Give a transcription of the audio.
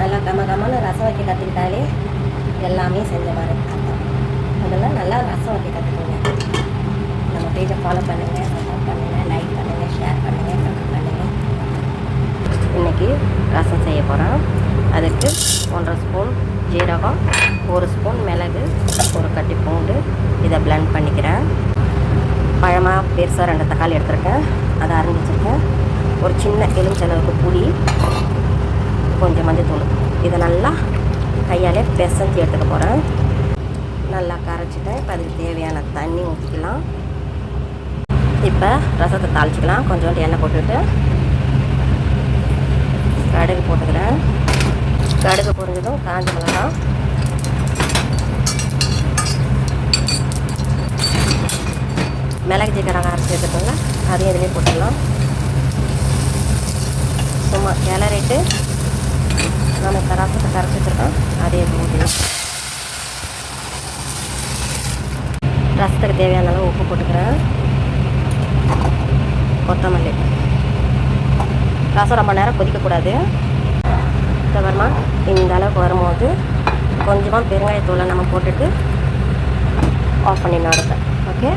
நல்லா கமன்னு ரசம் வைக்க கற்றுக்கிட்டாலே எல்லாமே செஞ்ச மாதிரி அர்த்தம். அதெல்லாம் நல்லா ரசம் வைக்க கற்றுக்கோங்க. நம்ம பேஜை ஃபாலோ பண்ணுங்கள், சப்போர்ட் பண்ணுங்கள், லைக் பண்ணுங்கள், ஷேர் பண்ணுங்கள், கமெண்ட் பண்ணுங்கள். இன்றைக்கி ரசம் செய்ய போகிறோம். அதுக்கு 1.5 ஸ்பூன் ஜீரகம், 1 ஸ்பூன் மிளகு, ஒரு கட்டி பூண்டு இதை பிளெண்ட் பண்ணிக்கிறேன். பழமாக பெருசாக 2 தக்காளி எடுத்துருக்கேன், அதை அரைஞ்சி வச்சுருக்கேன். ஒரு சின்ன எலுமிச்சளவுக்கு புளி, கொஞ்சம் மஞ்சள். இதை நல்லா கையாலே பிசைஞ்சு எடுத்துக்க போகிறேன். நல்லா கரைச்சிட்டேன். இப்போ அதுக்கு தேவையான தண்ணி ஊற்றிக்கலாம். இப்போ ரசத்தை தாளிச்சிக்கலாம். கொஞ்சோண்டு எண்ணெய் போட்டுட்டு கடுகு போட்டுக்கிறேன். கடுகு பொரிஞ்சதும் காஞ்ச மிளகாய், மிளகு ஜீரகம் அரைச்சி வச்சுக்கோங்க, அதையும் இதிலே போட்டுடலாம். சும்மா கிளறிட்டு நம்ம இப்போ ரசத்தை கரைச்சி வச்சுருக்கோம், அதையும் ஊற்றிடலாம். ரசத்துக்கு தேவையான அளவு உப்பு போட்டுக்கிறேன். கொத்தமல்லி. ரசம் ரொம்ப நேரம் கொதிக்கக்கூடாது. அப்புறமா இந்த அளவுக்கு வரும்போது கொஞ்சமாக பெருங்காயத்தூளை நம்ம போட்டுட்டு ஆஃப் பண்ணிடணும் அடுத்த. ஓகே.